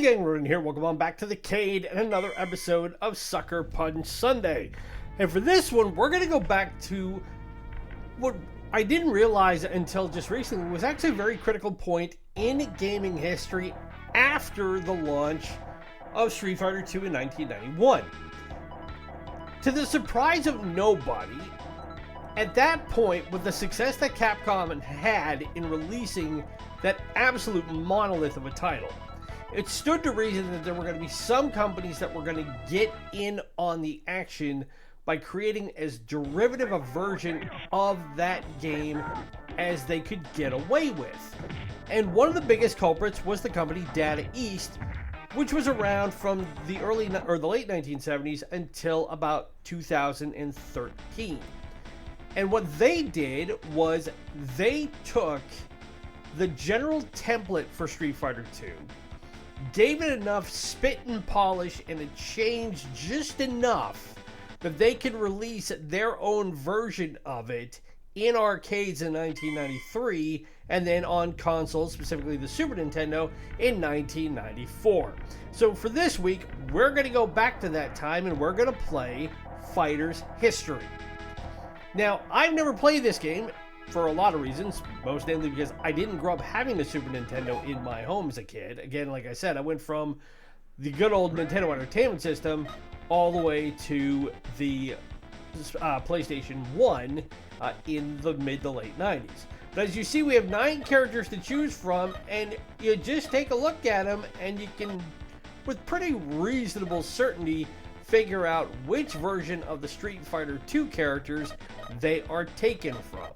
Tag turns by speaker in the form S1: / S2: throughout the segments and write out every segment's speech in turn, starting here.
S1: Hey gang, Ruin here. Welcome on back to the Cade and another episode of Suckerpunch Sunday. And for this one, we're going to go back to what I didn't realize until just recently was actually a very critical point in gaming history after the launch of Street Fighter II in 1991. To the surprise of nobody, at that point, with the success that Capcom had in releasing that absolute monolith of a title, it stood to reason that there were going to be some companies that were going to get in on the action by creating as derivative a version of that game as they could get away with. And one of the biggest culprits was the company Data East, which was around from the late 1970s until about 2013. And what they did was they took the general template for Street Fighter II, gave it enough spit and polish, and it changed just enough that they could release their own version of it in arcades in 1993 and then on consoles, specifically the Super Nintendo, in 1994. So for this week, we're going to go back to that time and we're going to play Fighter's History. Now, I've never played this game for a lot of reasons, most namely because I didn't grow up having a Super Nintendo in my home as a kid. Again, like I said, I went from the good old Nintendo Entertainment System all the way to the PlayStation 1 in the mid to late 90s. But as you see, we have 9 characters to choose from, and you just take a look at them and you can, with pretty reasonable certainty, figure out which version of the Street Fighter II characters they are taken from.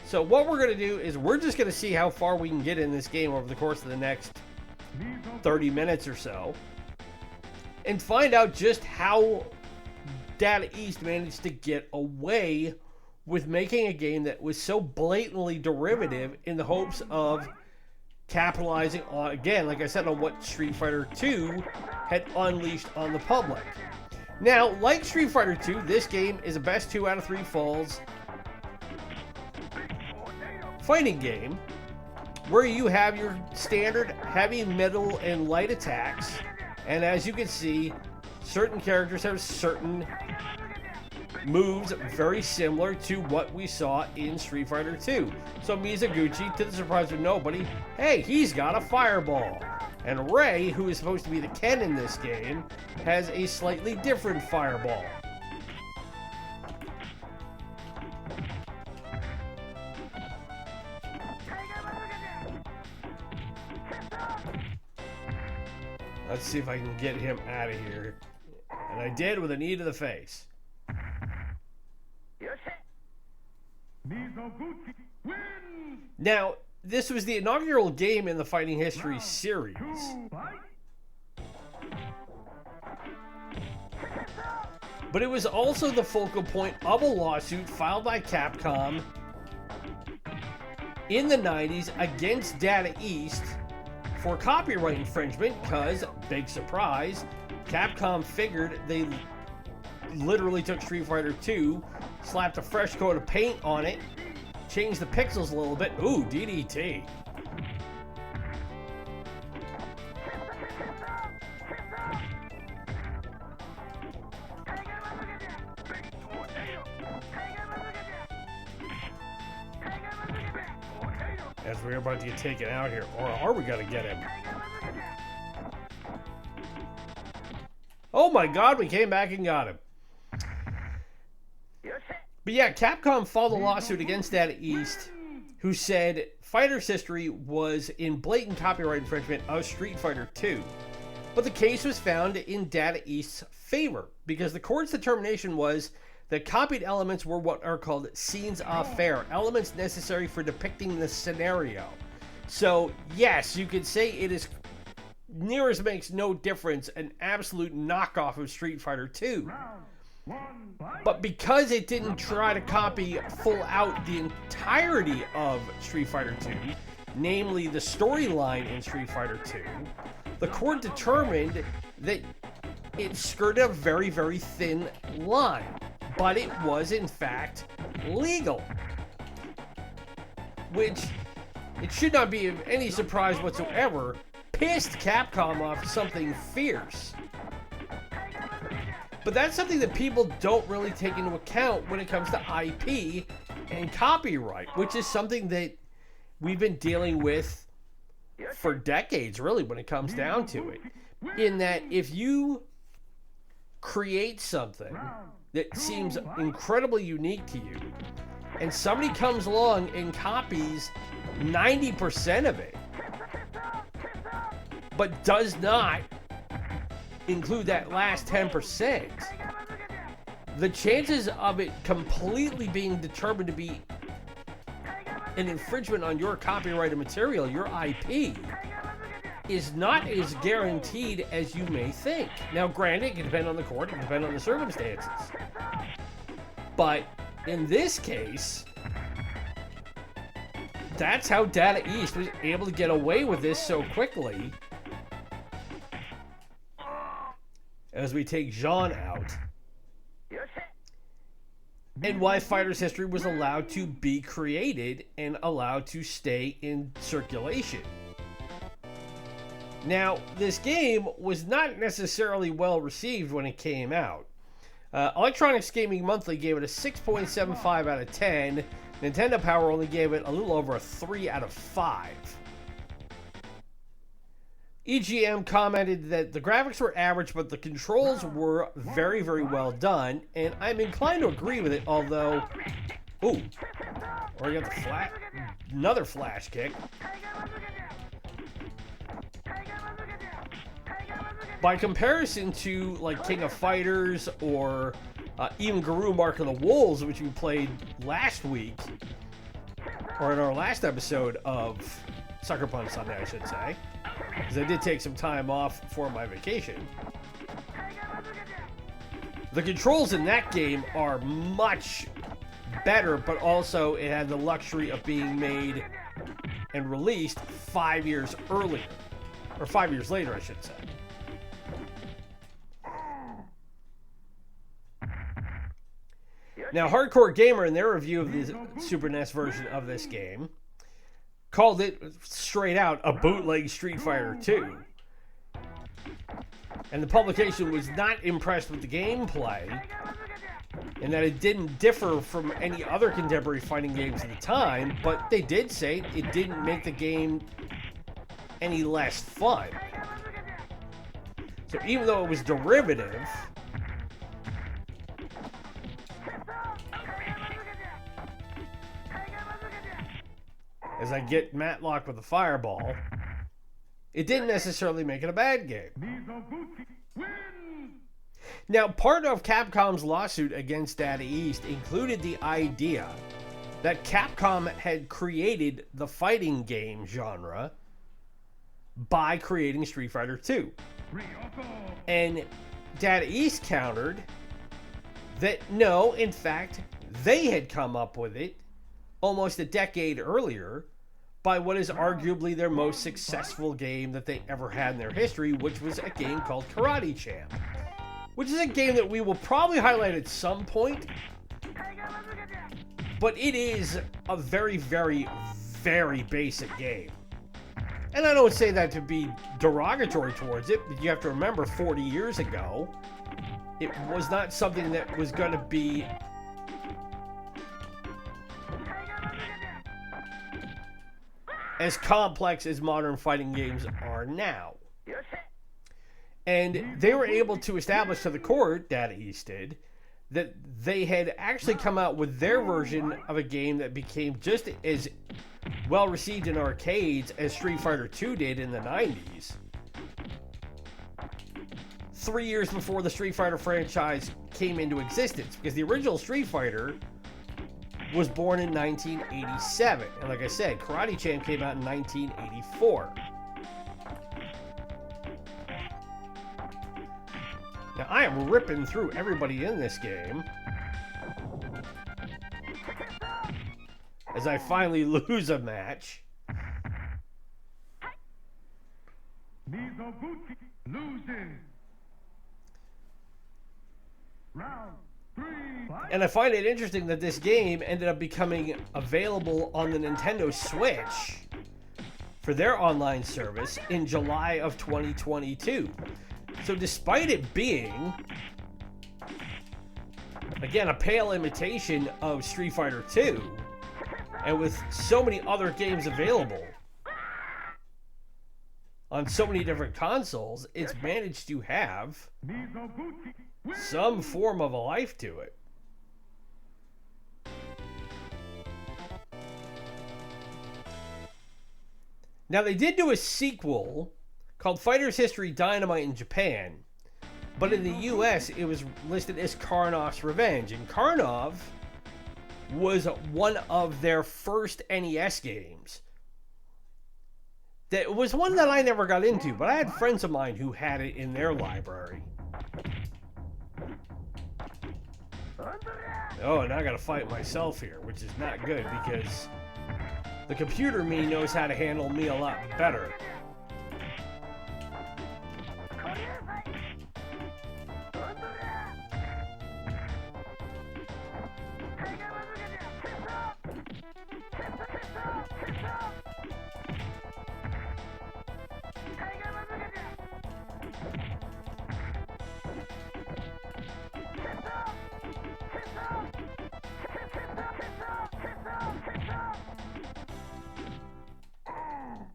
S1: So what we're going to do is we're just going to see how far we can get in this game over the course of the next 30 minutes or so, and find out just how Data East managed to get away with making a game that was so blatantly derivative in the hopes of capitalizing on, again, like I said, on what Street Fighter II had unleashed on the public. Now, like Street Fighter II, this game is a best 2 out of 3 falls fighting game where you have your standard heavy, middle, and light attacks, and as you can see, certain characters have certain moves very similar to what we saw in Street Fighter II. So Mizuguchi, to the surprise of nobody, hey, he's got a fireball. And Ray, who is supposed to be the Ken in this game, has a slightly different fireball. Let's see if I can get him out of here. And I did with a knee to the face. Now, this was the inaugural game in the Fighting History series. But it was also the focal point of a lawsuit filed by Capcom in the 90s against Data East for copyright infringement because, big surprise, Capcom figured they literally took Street Fighter II, slapped a fresh coat of paint on it, changed the pixels a little bit. Ooh, DDT. As we're about to get taken out here, or are we gonna get him? Oh my god, we came back and got him. But yeah, Capcom filed a lawsuit against Data East, who said Fighter's History was in blatant copyright infringement of Street Fighter II. But the case was found in Data East's favor, because the court's determination was that copied elements were what are called scenes affaire, elements necessary for depicting the scenario. So yes, you could say it is, near as makes no difference, an absolute knockoff of Street Fighter II. But because it didn't try to copy full out the entirety of Street Fighter II, namely the storyline in Street Fighter II, the court determined that it skirted a very, very thin line. But it was, in fact, legal. Which, it should not be of any surprise whatsoever, pissed Capcom off something fierce. But that's something that people don't really take into account when it comes to IP and copyright, which is something that we've been dealing with for decades, really, when it comes down to it. In that if you create something that seems incredibly unique to you, and somebody comes along and copies 90% of it, but does not include that last 10%, the chances of it completely being determined to be an infringement on your copyrighted material, your IP, is not as guaranteed as you may think. Now, granted, it can depend on the court, it can depend on the circumstances. But in this case, that's how Data East was able to get away with this so quickly. As we take Jean out, and why Fighter's history was allowed to be created and allowed to stay in circulation. Now, this game was not necessarily well received when it came out. Electronics Gaming Monthly gave it a 6.75 out of 10. Nintendo Power only gave it a little over a 3 out of 5. EGM commented that the graphics were average, but the controls were very, very well done, and I'm inclined to agree with it, although... Ooh. Or you got the another flash kick. By comparison to, like, King of Fighters or even Guru Mark of the Wolves, which we played last week, or in our last episode of Suckerpunch Sunday, I should say, because I did take some time off for my vacation. The controls in that game are much better, but also it had the luxury of being made and released 5 years earlier, or 5 years later, I should say. Now, Hardcore Gamer, in their review of the Super NES version of this game, called it straight out a bootleg Street Fighter II. And the publication was not impressed with the gameplay, and that it didn't differ from any other contemporary fighting games at the time, but they did say it didn't make the game any less fun. So even though it was derivative, as I get Matlock with a fireball, it didn't necessarily make it a bad game. Now, part of Capcom's lawsuit against Data East included the idea that Capcom had created the fighting game genre by creating Street Fighter II. And Data East countered that no, in fact, they had come up with it almost a decade earlier by what is arguably their most successful game that they ever had in their history, which was a game called Karate Champ, which is a game that we will probably highlight at some point, but it is a very, very, very basic game. And I don't say that to be derogatory towards it, but you have to remember 40 years ago, it was not something that was going to be as complex as modern fighting games are now. And they were able to establish to the court, Data East did, that they had actually come out with their version of a game that became just as well received in arcades as Street Fighter II did in the 90s. 3 years before the Street Fighter franchise came into existence, because the original Street Fighter was born in 1987. And like I said, Karate Champ came out in 1984. Now, I am ripping through everybody in this game as I finally lose a match. And I find it interesting that this game ended up becoming available on the Nintendo Switch for their online service in July of 2022. So despite it being, again, a pale imitation of Street Fighter II, and with so many other games available on so many different consoles, it's managed to have some form of a life to it. Now, they did do a sequel called Fighter's History Dynamite in Japan, but in the US it was listed as Karnov's Revenge, and Karnov was one of their first NES games. That was one that I never got into, but I had friends of mine who had it in their library. Oh, and I gotta fight myself here, which is not good because the computer me knows how to handle me a lot better.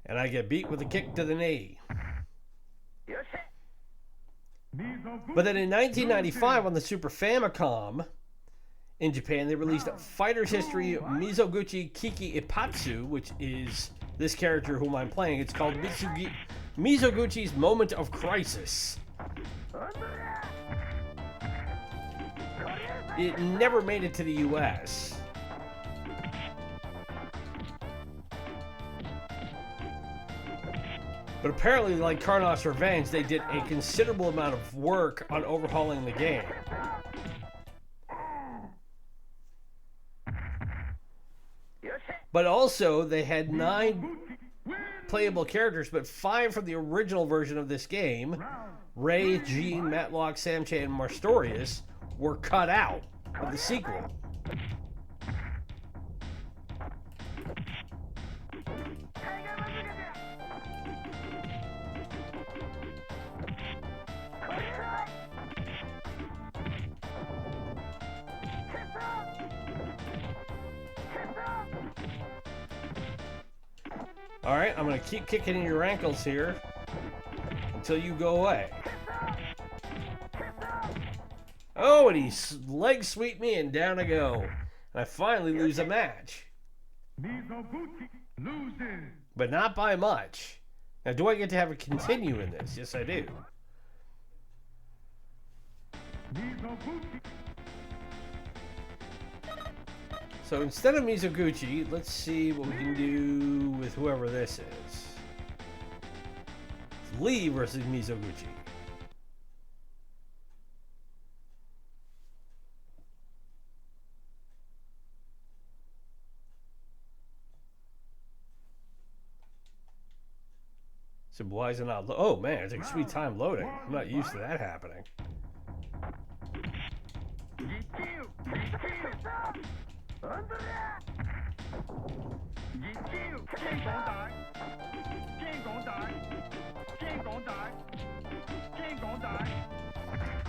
S1: And I get beat with a kick to the knee. But then in 1995 on the Super Famicom in Japan, they released Fighter's History Mizoguchi Kiki Ipatsu, which is this character whom I'm playing. It's called Mizoguchi's Moment of Crisis. It never made it to the US. But apparently, like Karnov's Revenge, they did a considerable amount of work on overhauling the game. But also, they had 9 playable characters, but 5 from the original version of this game, Ray, Gene, Matlock, Samche, and Marstorius, were cut out of the sequel. Alright, I'm going to keep kicking in your ankles here until you go away. Oh, and he leg sweeped me and down I go. And I finally lose a match. But not by much. Now, do I get to have a continue in this? Yes, I do. So instead of Mizoguchi, let's see what we can do with whoever this is. It's Lee versus Mizoguchi. So why is it not? Oh man, it takes sweet time loading. I'm not used to that happening.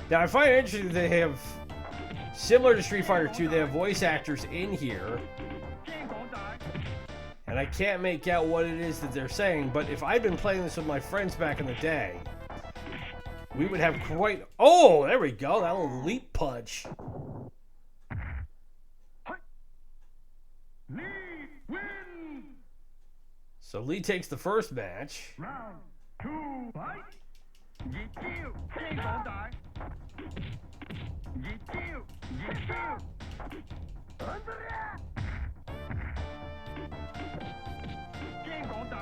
S1: Now I find it interesting that they have, similar to Street Fighter II, they have voice actors in here. And I can't make out what it is that they're saying, but if I'd been playing this with my friends back in the day, we would have quite... Oh, there we go, that little leap punch. So Lee takes the first match. Round 2, fight.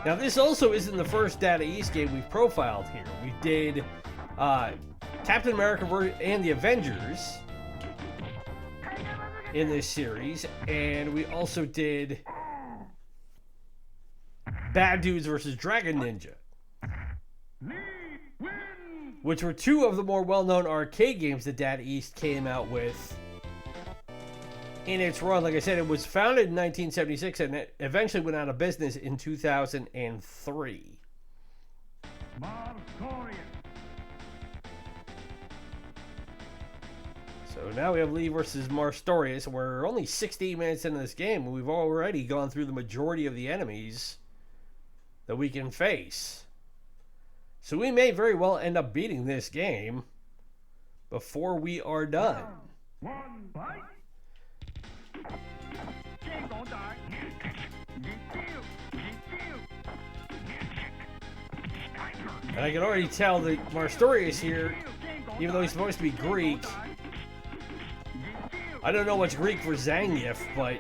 S1: Now this also isn't the first Data East game we've profiled here. We did Captain America and the Avengers in this series, and we also did Bad Dudes versus Dragon Ninja, which were 2 of the more well-known arcade games that Data East came out with in its run. Like I said, it was founded in 1976 and it eventually went out of business in 2003. So now we have Lee versus Marstorius. We're only 16 minutes into this game, and we've already gone through the majority of the enemies that we can face. So we may very well end up beating this game before we are done. And I can already tell that Marstorius here, even though he's supposed to be Greek, I don't know much Greek for Zangief, but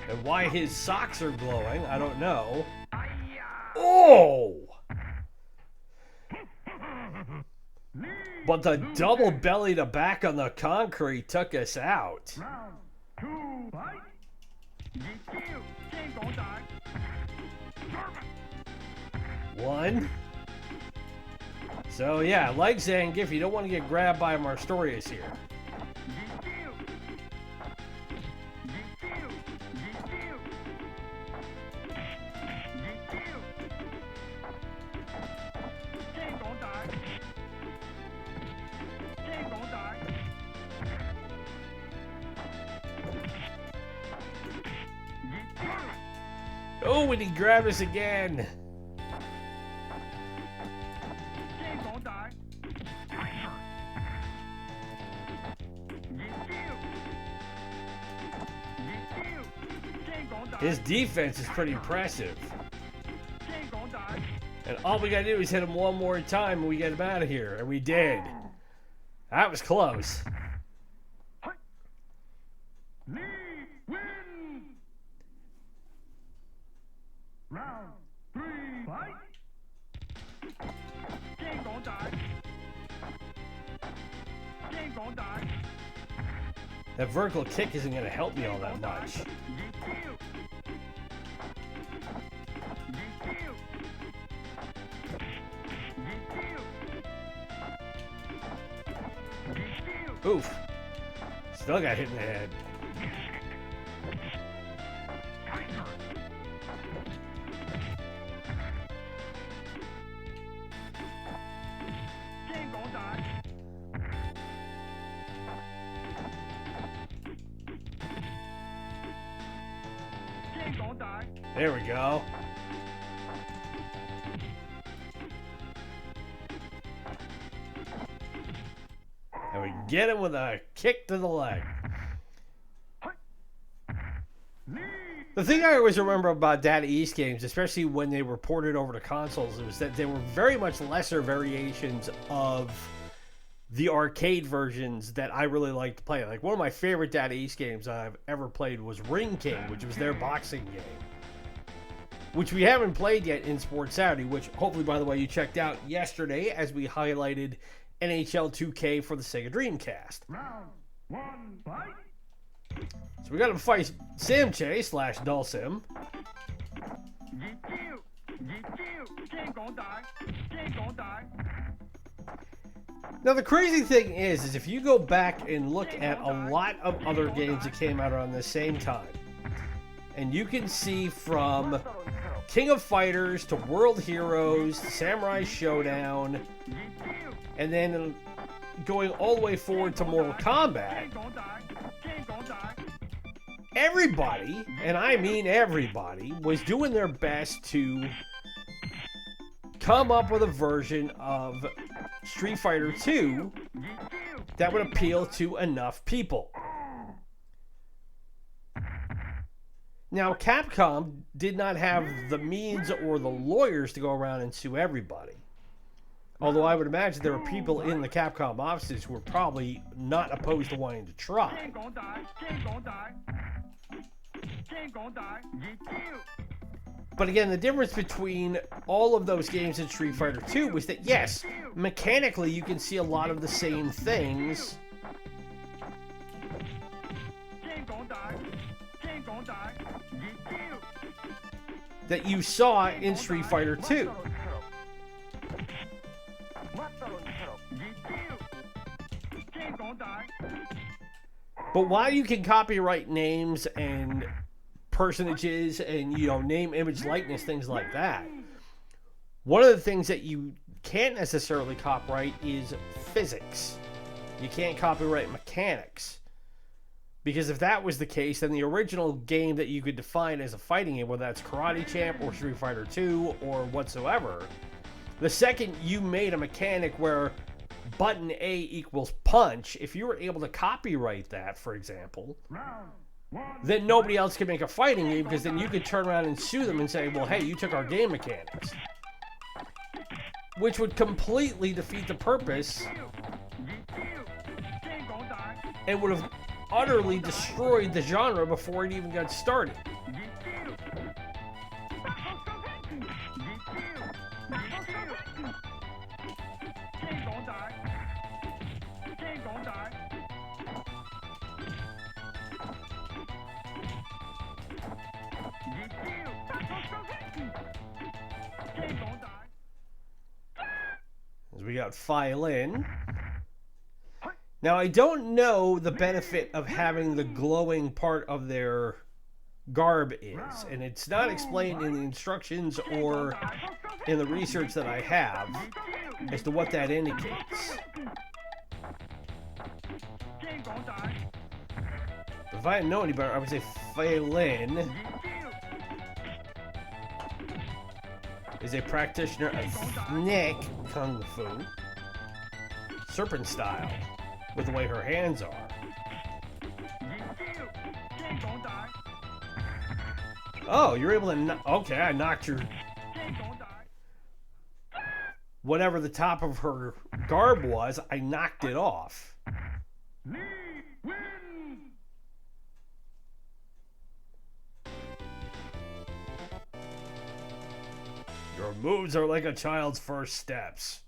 S1: and why his socks are glowing, I don't know. Oh! But the double belly to back on the concrete took us out. One. So yeah, like Zangief, you don't want to get grabbed by Marstorius here. Oh, and he grabbed us again. His defense is pretty impressive. And all we gotta do is hit him one more time and we get him out of here. And we did. That was close.
S2: Round 3, fight!
S1: That vertical kick isn't going to help me all that much. Oof. Still got hit in the head. There we go. And we get him with a kick to the leg. The thing I always remember about Data East games, especially when they were ported over to consoles, was that they were very much lesser variations of the arcade versions that I really liked to play. Like, one of my favorite Data East games I've ever played was Ring King, which was their boxing game, which we haven't played yet in Sports Saturday, which hopefully, by the way, you checked out yesterday as we highlighted NHL 2K for the Sega Dreamcast.
S2: Round 1, fight!
S1: So we got to fight Samche / Dulcim. Now the crazy thing is if you go back and look at a lot of other games that came out around the same time, and you can see from King of Fighters to World Heroes to Samurai Showdown, and then going all the way forward to Mortal Kombat, everybody, and I mean everybody, was doing their best to come up with a version of Street Fighter II that would appeal to enough people. Now, Capcom did not have the means or the lawyers to go around and sue everybody. Although I would imagine there were people in the Capcom offices who were probably not opposed to wanting to try. But again, the difference between all of those games in Street Fighter II was that, yes, mechanically you can see a lot of the same things. that you saw in Street Fighter II. But while you can copyright names and personages and, you know, name, image, likeness, things like that, one of the things that you can't necessarily copyright is physics. You can't copyright mechanics. Because if that was the case, then the original game that you could define as a fighting game, whether that's Karate Champ or Street Fighter II or whatsoever, the second you made a mechanic where button A equals punch, if you were able to copyright that, for example, then nobody else could make a fighting game, because then you could turn around and sue them and say, well, hey, you took our game mechanics. Which would completely defeat the purpose and would have utterly destroyed the genre before it even got started. As we got file in. Now, I don't know the benefit of having the glowing part of their garb is, and it's not explained in the instructions or in the research that I have as to what that indicates. If I didn't know any better, I would say Phelan is a practitioner of Nick Kung Fu, serpent style, with the way her hands are. Oh, you're able to... Okay, I knocked your... Whatever the top of her garb was, I knocked it off. Your moves are like a child's first steps.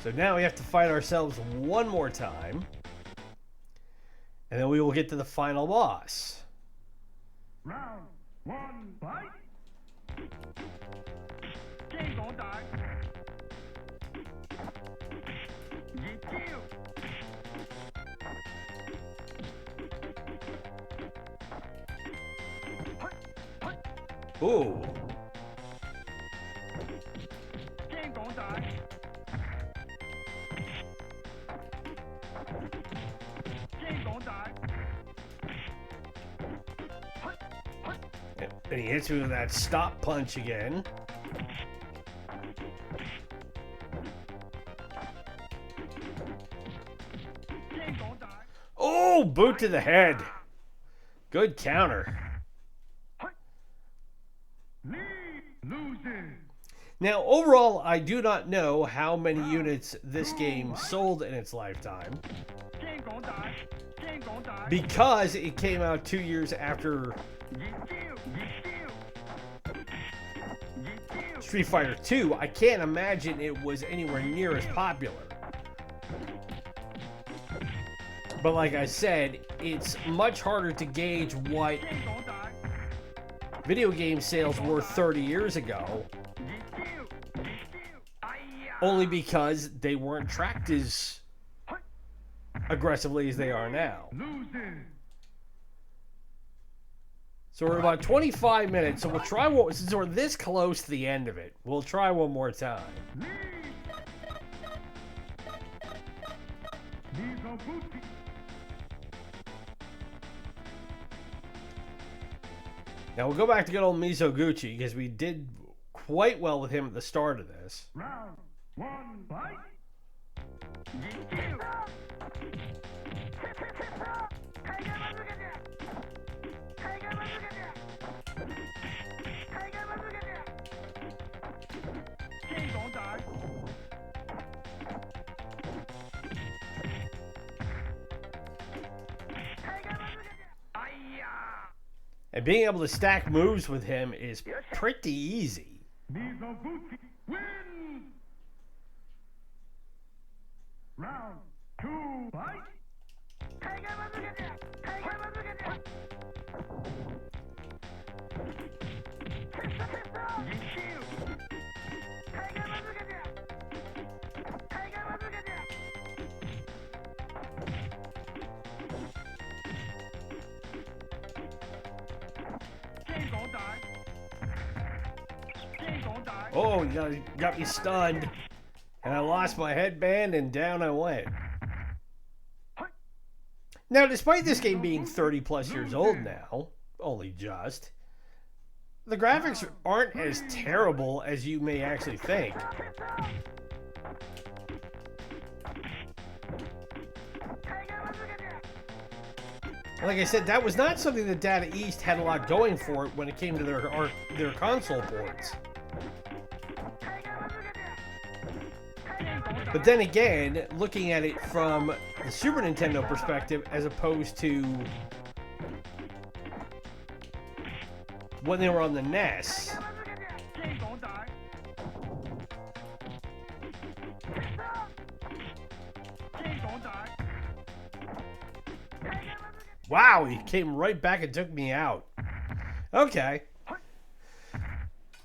S1: So now we have to fight ourselves one more time. And then we will get to the final boss.
S2: Round 1, fight!
S1: Ooh. And he hits me with that stop punch again. Oh, boot to the head. Good counter. Now, overall, I do not know how many units this game sold in its lifetime, because it came out 2 years after Street Fighter II. I can't imagine it was anywhere near as popular. But like I said, it's much harder to gauge what video game sales were 30 years ago, only because they weren't tracked as aggressively as they are now. So we're about 25 minutes, so we'll try one, since we're this close to the end of it, we'll try one more time. Now we'll go back to good old Mizoguchi, because we did quite well with him at the start of this.
S2: Round 1, fight!
S1: And being able to stack moves with him is pretty easy.
S2: Mizoguchi wins! Round 2, fight!
S1: Oh, you got me stunned. And I lost my headband and down I went. Now, despite this game being 30 plus years old now, only just, the graphics aren't as terrible as you may actually think. Like I said, that was not something that Data East had a lot going for it when it came to their console ports. But then again, looking at it from the Super Nintendo perspective as opposed to when they were on the NES, wow, he came right back and took me out. Okay.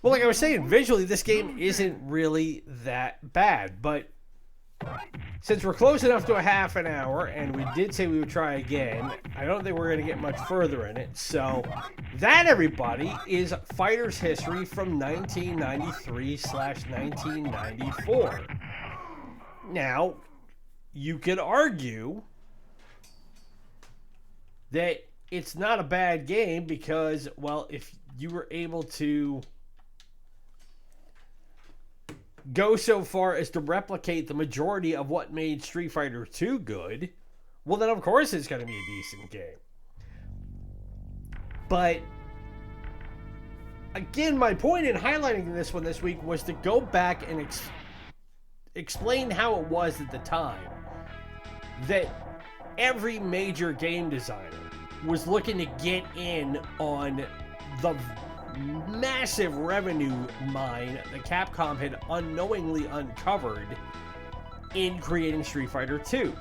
S1: Well, like I was saying, visually this game isn't really that bad, but since we're close enough to a half an hour, and we did say we would try again, I don't think we're going to get much further in it. So, that, everybody, is Fighter's history from 1993/1994. Now, you could argue that it's not a bad game because, well, if you were able to go so far as to replicate the majority of what made Street Fighter II good, well then of course it's going to be a decent game. But again, my point in highlighting this one this week was to go back and explain how it was at the time that every major game designer was looking to get in on the massive revenue mine that Capcom had unknowingly uncovered in creating Street Fighter II.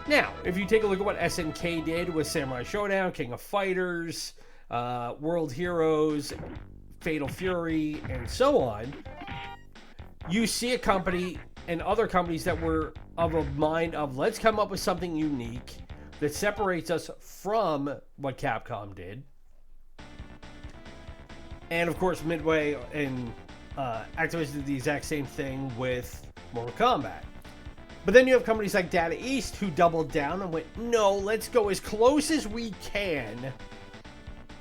S1: Now, if you take a look at what SNK did with Samurai Showdown, King of Fighters, World Heroes, Fatal Fury, and so on, you see a company and other companies that were of a mind of, let's come up with something unique that separates us from what Capcom did. And of course, Midway and Activision did the exact same thing with Mortal Kombat. But then you have companies like Data East who doubled down and went, no, let's go as close as we can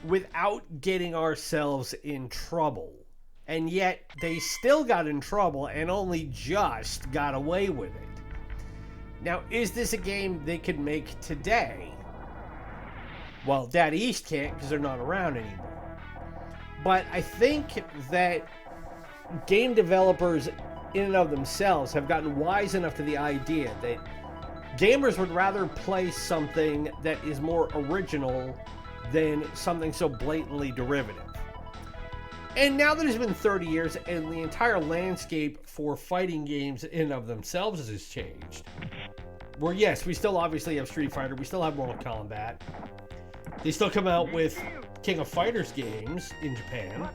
S1: without getting ourselves in trouble. And yet, they still got in trouble and only just got away with it. Now, is this a game they could make today? Well, Data East can't because they're not around anymore. But I think that game developers in and of themselves have gotten wise enough to the idea that gamers would rather play something that is more original than something so blatantly derivative. And now that it's been 30 years and the entire landscape for fighting games in and of themselves has changed. Where yes, we still obviously have Street Fighter, we still have Mortal Kombat. They still come out with King of Fighters games in Japan.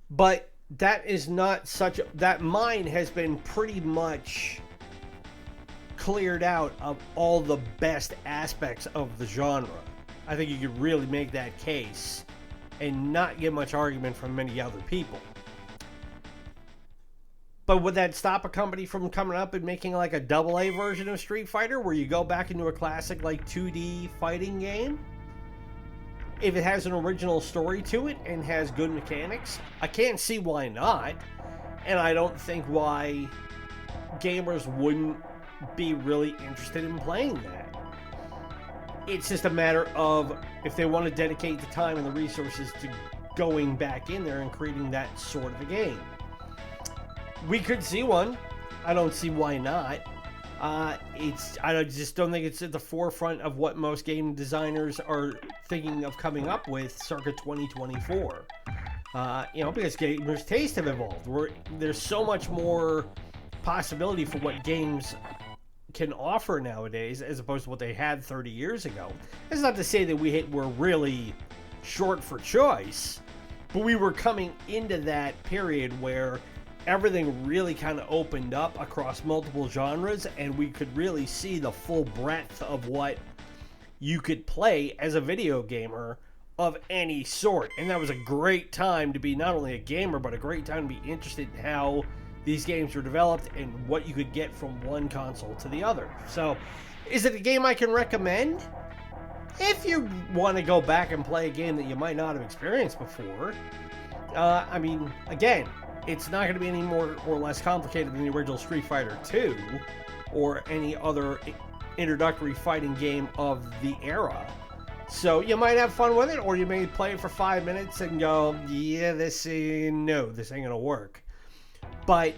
S1: But that is not such a, that mine has been pretty much cleared out of all the best aspects of the genre. I think you could really make that case and not get much argument from many other people. But would that stop a company from coming up and making like a AA version of Street Fighter where you go back into a classic like 2D fighting game? If it has an original story to it and has good mechanics, I can't see why not. And I don't think why gamers wouldn't be really interested in playing that. It's just a matter of if they want to dedicate the time and the resources to going back in there and creating that sort of a game. We could see one. I don't see why not. I just don't think it's at the forefront of what most game designers are thinking of coming up with circa 2024. Because gamers' tastes have evolved. There's so much more possibility for what games can offer nowadays as opposed to what they had 30 years ago. It's not to say that were really short for choice, but we were coming into that period where everything really kind of opened up across multiple genres, and we could really see the full breadth of what you could play as a video gamer of any sort. And that was a great time to be not only a gamer, but a great time to be interested in how these games were developed and what you could get from one console to the other. So, is it a game I can recommend? If you want to go back and play a game that you might not have experienced before, I mean, again, it's not going to be any more or less complicated than the original Street Fighter II or any other introductory fighting game of the era. So you might have fun with it, or you may play it for 5 minutes and go, yeah, this ain't going to work. But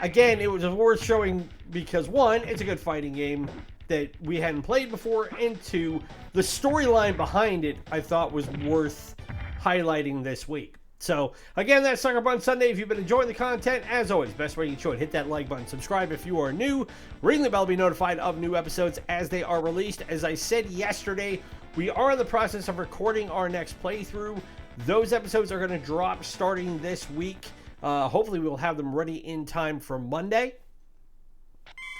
S1: again, it was worth showing because, one, it's a good fighting game that we hadn't played before, and two, the storyline behind it I thought was worth highlighting this week. So, again, that's Suckerpunch Sunday. If you've been enjoying the content, as always, best way you should, hit that like button, subscribe if you are new, ring the bell to be notified of new episodes as they are released. As I said yesterday, we are in the process of recording our next playthrough. Those episodes are going to drop starting this week. Hopefully we'll have them ready in time for Monday.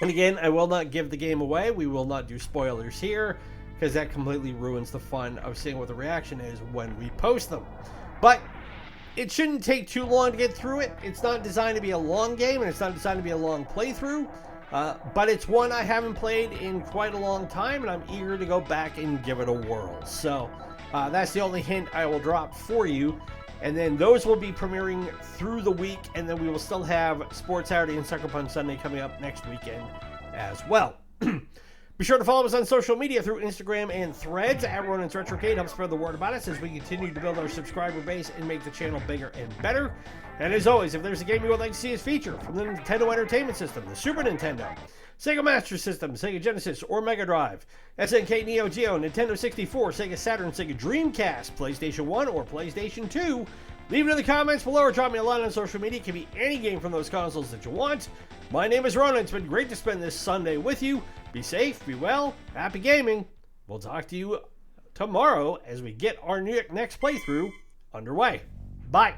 S1: And again, I will not give the game away. We will not do spoilers here, because that completely ruins the fun of seeing what the reaction is when we post them. But it shouldn't take too long to get through it. It's not designed to be a long game, and it's not designed to be a long playthrough. But it's one I haven't played in quite a long time, and I'm eager to go back and give it a whirl. So that's the only hint I will drop for you. And then those will be premiering through the week, and then we will still have Sports Saturday and Suckerpunch Sunday coming up next weekend as well. Be sure to follow us on social media through Instagram and Threads at Ronan's Retrocade. Help spread the word about us as we continue to build our subscriber base and make the channel bigger and better. And as always, if there's a game you would like to see us feature from the Nintendo Entertainment System, the Super Nintendo, Sega Master System, Sega Genesis, or Mega Drive, SNK, Neo-Geo, Nintendo 64, Sega Saturn, Sega Dreamcast, PlayStation 1, or PlayStation 2, leave it in the comments below or drop me a line on social media. It can be any game from those consoles that you want. My name is Ronan. It's been great to spend this Sunday with you. Be safe, be well, happy gaming. We'll talk to you tomorrow as we get our next playthrough underway. Bye.